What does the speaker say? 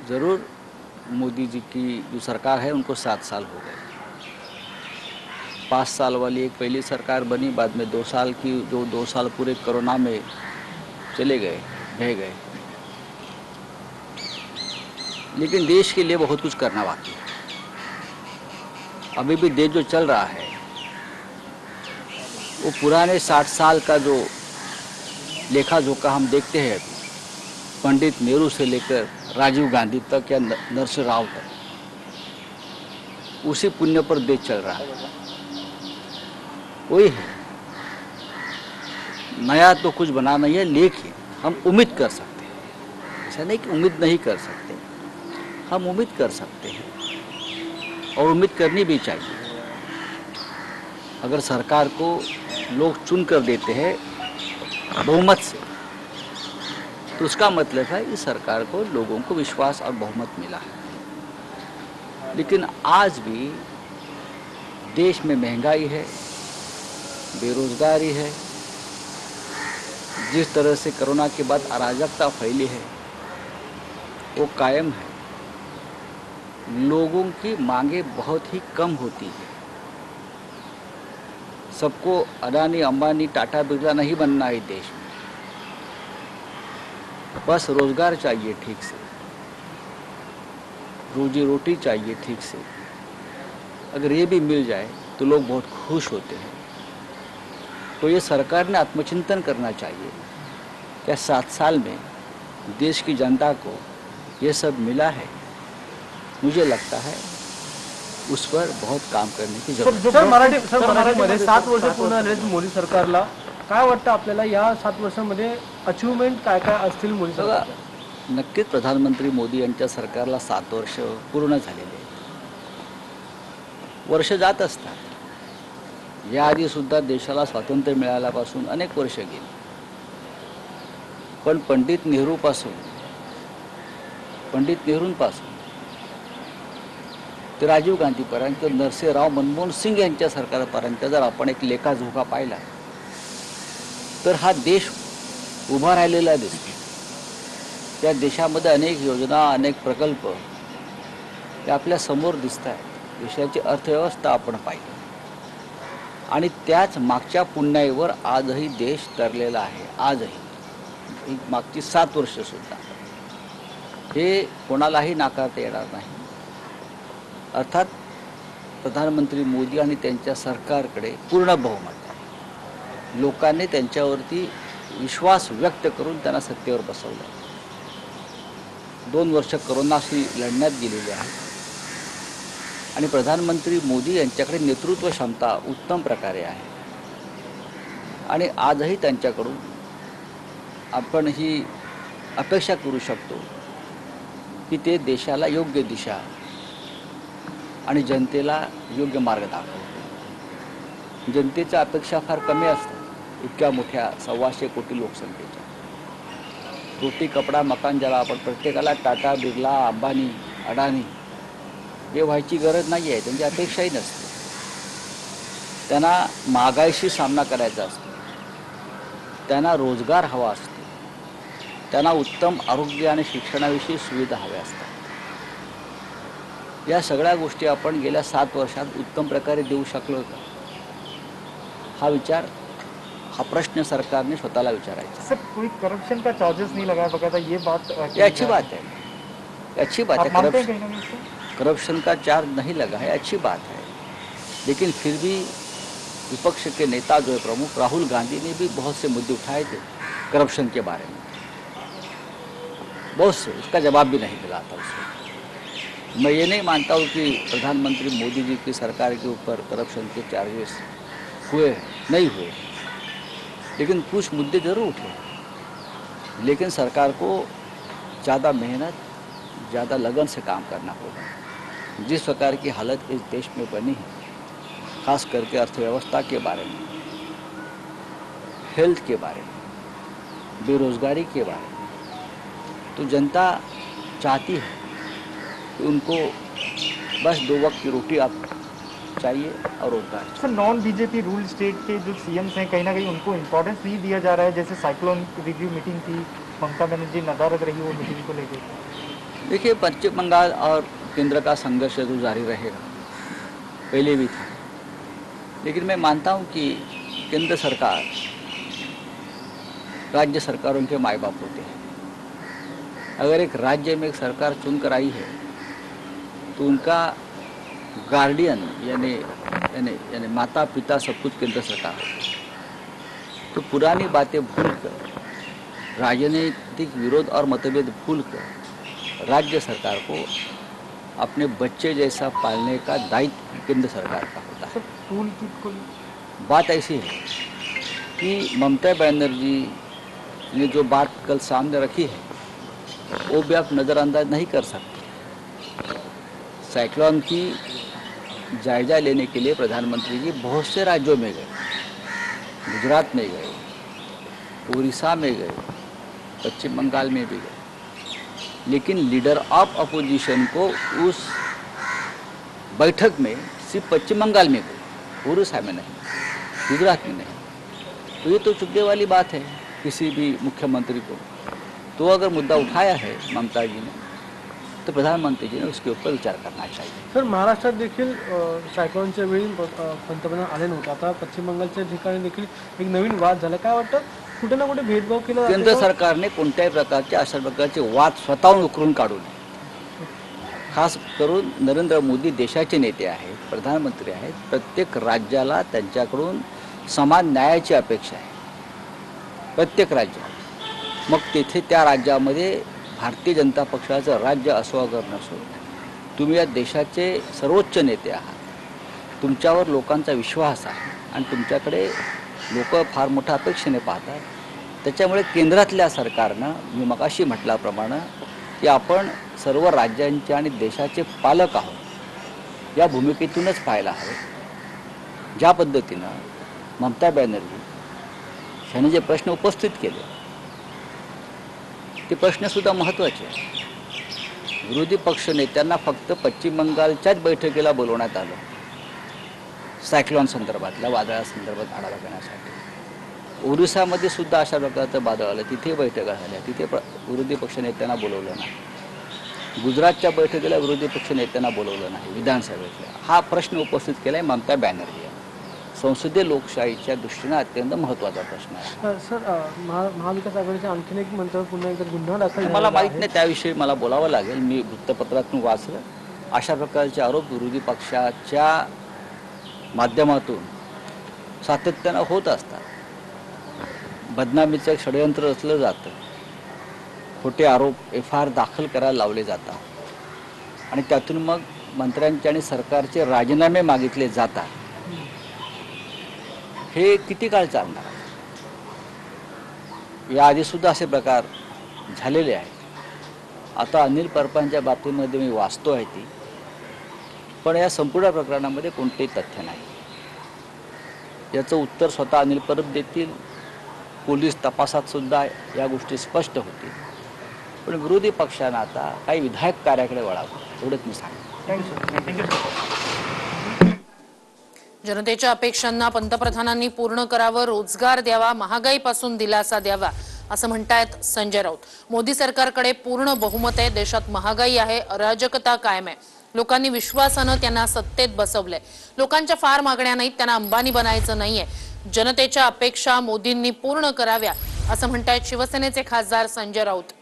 ज़रूर मोदी जी की जो सरकार है उनको 7 साल हो गए। 5 साल वाली एक पहली सरकार बनी, बाद में 2 साल की, जो 2 साल पूरे कोरोना में चले गए, बह गए। लेकिन देश के लिए बहुत कुछ करना बाकी है। अभी भी देश जो चल रहा है वो पुराने 60 साल का जो लेखा जोखा हम देखते हैं अभी, पंडित नेहरू से लेकर राजीव गांधी तक या नरसिंह राव तक, उसी पुण्य पर देश चल रहा है। वही है, नया तो कुछ बना नहीं है, लेकिन हम उम्मीद कर सकते हैं। ऐसा नहीं कि उम्मीद नहीं कर सकते, हम उम्मीद कर सकते हैं और उम्मीद करनी भी चाहिए। अगर सरकार को लोग चुन कर देते हैं बहुमत से, तो उसका मतलब है इस सरकार को लोगों को विश्वास और बहुमत मिला है। लेकिन आज भी देश में महंगाई है, बेरोजगारी है, जिस तरह से कोरोना के बाद अराजकता फैली है वो कायम है। लोगों की मांगे बहुत ही कम होती है। सबको अडानी, अंबानी, टाटा, बिरला नहीं बनना है देश में। बस रोजगार चाहिए ठीक से, रोजी रोटी चाहिए ठीक से। अगर ये भी मिल जाए तो लोग बहुत खुश होते हैं। तो ये सरकार ने आत्मचिंतन करना चाहिए। क्या 7 साल में देश की जनता को ये सब मिला है? मुझे लगता है उस पर बहुत काम करने की जरूरत है। मराठीमध्ये 7 वर्ष पूर्ण झाले मोदी सरकारला. काय वाटतं आपल्याला या 7 वर्षांमध्ये अचीवमेंट काय काय असतील मोदी सरकारच्या? नक्कीच प्रधानमंत्री मोदी यांच्या सरकारला 7 वर्ष पूर्ण झालेले आहेत. वर्ष जात असतात. याआधी सुद्धा देशाला स्वातंत्र्य मिळाल्यापासून अनेक वर्ष गेली. पण पंडित नेहरूंपासून ते राजीव गांधीपर्यंत, नरसिंह राव, मनमोहन सिंग यांच्या सरकारपर्यंत जर आपण एक लेखाजोखा पाहिला तर हा देश उभा राहिलेला दिसतो. त्या देशामध्ये अनेक योजना, अनेक प्रकल्प हे आपल्या समोर दिसत आहेत. देशाची अर्थव्यवस्था आपण पाहिली आणि त्याच मागच्या पुण्याईवर आजही देश तरलेला आहे. आजही मागची 7 वर्ष सुद्धा हे कोणालाही नाकारता येणार नाही. अर्थात प्रधानमंत्री मोदी आणि त्यांच्या सरकारकडे पूर्ण बहुमत आहे. लोकांनी त्यांच्यावरती विश्वास व्यक्त करून त्यांना सत्तेवर बसवलं. 2 वर्ष कोरोनाशी लढण्यात गेलेले आहे आणि प्रधानमंत्री मोदी यांच्याकडे नेतृत्व क्षमता उत्तम प्रकारे आहे आणि आजही त्यांच्याकडून आपण ही अपेक्षा करू शकतो की ते देशाला योग्य दिशा आणि जनतेला योग्य मार्ग दाखवतो. जनतेच्या अपेक्षा फार कमी असतात इतक्या मोठ्या 125 कोटी लोकसंख्येच्या. रोटी, कपडा, मकान ज्याला आपण प्रत्येकाला टाटा, बिर्ला, अंबानी, अडानी हे व्हायची गरज नाही आहे. त्यांची अपेक्षाही नसते. त्यांना महागाईशी सामना करायचा असतो, त्यांना रोजगार हवा असतो, त्यांना उत्तम आरोग्य आणि शिक्षणाविषयी सुविधा हव्या असतात. या सगळ्या गोष्टी आपण गेल्या 7 वर्षात उत्तम प्रकारे देऊ शकलो का? हा प्रश्न सरकारने स्वतःला विचारायचा. सर, कोई करप्शन का चार्जेस नहीं लगाया बकायदा, ये बात ये अच्छी बात है. अच्छी बात है. करप्शन का चार्ज नहीं लगा है, अच्छी बात है. लेकिन फिर भी विपक्ष के नेता जो है प्रमुख राहुल गांधी ने भी बहुत से मुद्दे उठाए थे करप्शन के बारे में. बहुत से, उसका जवाब भी नहीं मिला था उसको. मैं ये नहीं मानता हूँ कि प्रधानमंत्री मोदी जी की सरकार के ऊपर करप्शन के चार्जेस हुए, नहीं हुए, लेकिन कुछ मुद्दे जरूर उठे. लेकिन सरकार को ज़्यादा मेहनत, ज़्यादा लगन से काम करना होगा. जिस प्रकार की हालत इस देश में बनी है, खास करके अर्थव्यवस्था के बारे में, हेल्थ के बारे में, बेरोजगारी के बारे में, तो जनता चाहती है कि उनको बस 2 वक्त की रोटी आप चाहिए और रोजगार. Sir, non BJP rule state के जो सीएम्स हैं, कहीं ना कहीं उनको इम्पोर्टेंस नहीं दिया जा रहा है. जैसे साइक्लोन रिव्यू मीटिंग थी, ममता बनर्जी नदारद रही वो मीटिंग को लेकर. देखिए, पश्चिम बंगाल और केंद्र का संघर्ष तो जारी रहेगा, पहले भी था। लेकिन मैं मानता हूँ कि केंद्र सरकार राज्य सरकारों के माए बाप होते हैं। अगर एक राज्य में एक सरकार चुनकर आई है तो उनका गार्डियन यानी यानी यानी माता पिता सब कुछ केंद्र सरकार होती है। तो पुरानी बातें भूलकर, राजनीतिक विरोध और मतभेद भूलकर राज्य सरकार को अपने बच्चे जैसा पालने का दायित्व केंद्र सरकार का होता है। टूल किट को बात ऐसी है कि ममता बनर्जी ने जो बात कल सामने रखी है वो भी आप नज़रअंदाज नहीं कर सकते। साइक्लोन की जायजा लेने के लिए प्रधानमंत्री जी बहुत से राज्यों में गए, गुजरात में गए, उड़ीसा में गए, पश्चिम बंगाल में भी गए, लेकिन लीडर ऑफ अपोजिशन को उस बैठक में सिर्फ पश्चिम बंगाल में गए, उड़ीसा में नहीं, गुजरात में नहीं। तो ये तो चुभने वाली बात है किसी भी मुख्यमंत्री को। तो अगर मुद्दा उठाया है ममता जी ने तो प्रधानमंत्री जी ने उसके ऊपर विचार करना चाहिए। सर, महाराष्ट्रात देखील सायक्लोनच्या वेळी पंतप्रधान आले नव्हते, आता पश्चिम बंगालच्या ठिकाणी देखील एक नवीन वाद झाला, काय वाटतं कुठे ना कुठे भेदभाव केला जातो केंद्र का? सरकारने कोणत्याही प्रकारचे अशा प्रकारचे वाद स्वतःहून उकरून काढू नये। खास करून नरेंद्र मोदी देशाचे नेते आहेत, प्रधानमंत्री आहेत, प्रत्येक राज्याला त्यांच्याकडून समान न्यायाची अपेक्षा आहे, प्रत्येक राज्यात। मग तेथे त्या राज्यामध्ये भारतीय जनता पक्षाचं राज्य असो अगर नसो, तुम्ही या देशाचे सर्वोच्च नेते आहात, तुमच्यावर लोकांचा विश्वास आहे आणि तुमच्याकडे लोक फार मोठ्या अपेक्षेने पाहतात। त्याच्यामुळे केंद्रातल्या सरकारनं मी मगाशी म्हटल्याप्रमाणे की आपण सर्व राज्यांचे आणि देशाचे पालक आहोत या भूमिकेतूनच पाहायला हवं। ज्या पद्धतीनं ममता बॅनर्जी यांनी जे प्रश्न उपस्थित केले ते प्रश्नसुद्धा महत्त्वाचे आहेत। विरोधी पक्ष नेत्यांना फक्त पश्चिम बंगालच्याच बैठकीला बोलवण्यात आलं सायक्लोन संदर्भातल्या वादळासंदर्भात आढावा घेण्यासाठी। ओरिसामध्ये सुद्धा अशा प्रकारचं वादळ आलं, तिथे बैठका झाल्या, तिथे विरोधी पक्ष नेत्यांना बोलवलं नाही। गुजरातच्या बैठकीला विरोधी पक्ष नेत्यांना बोलवलं नाही, विधानसभेतल्या। हा प्रश्न उपस्थित केला आहे ममता बॅनर्जी। संसदीय लोकशाहीच्या दृष्टीने अत्यंत महत्त्वाचा प्रश्न आहे। सर, महाविकास आघाडीच्या आणखीन एक मंत्र्यावर पुन्हा एकदा गुन्हा दाखल मला झालेला माहीत आहे. नाही, त्याविषयी मला बोलावं लागेल। मी वृत्तपत्रातून वाचलं, अशा प्रकारचे आरोप विरोधी पक्षाच्या माध्यमातून सातत्यानं होत असतात। बदनामीचं एक षडयंत्र रचलं जातं, खोटे आरोप FIR दाखल करायला लावले जातात आणि त्यातून मग मंत्र्यांचे आणि सरकारचे राजीनामे मागितले जातात। हे किती काळ चालणार? याआधीसुद्धा असे प्रकार झालेले आहेत। आता अनिल परबांच्या बाबतीमध्ये मी वाचतो आहे ती, पण या संपूर्ण प्रकरणामध्ये कोणतेही तथ्य नाही। याचं उत्तर स्वतः अनिल परब देतील, पोलीस तपासात सुद्धा या गोष्टी स्पष्ट होतील। पण विरोधी पक्षानं आता काही विधायक कार्याकडे वळावं एवढंच मी सांगेन। जनतेच्या अपेक्षांना पंतप्रधानांनी पूर्ण करावं, रोजगार द्यावा, महागाईपासून दिलासा द्यावा असं म्हणतायत संजय राऊत। मोदी सरकारकडे पूर्ण बहुमत आहे, देशात महागाई आहे, अराजकता कायम आहे, लोकांनी विश्वासानं त्यांना सत्तेत बसवलंय। लोकांच्या फार मागण्या नाहीत, त्यांना अंबानी बनायचं नाहीये, जनतेच्या अपेक्षा मोदींनी पूर्ण कराव्या असं म्हणतायत शिवसेनेचे खासदार संजय राऊत।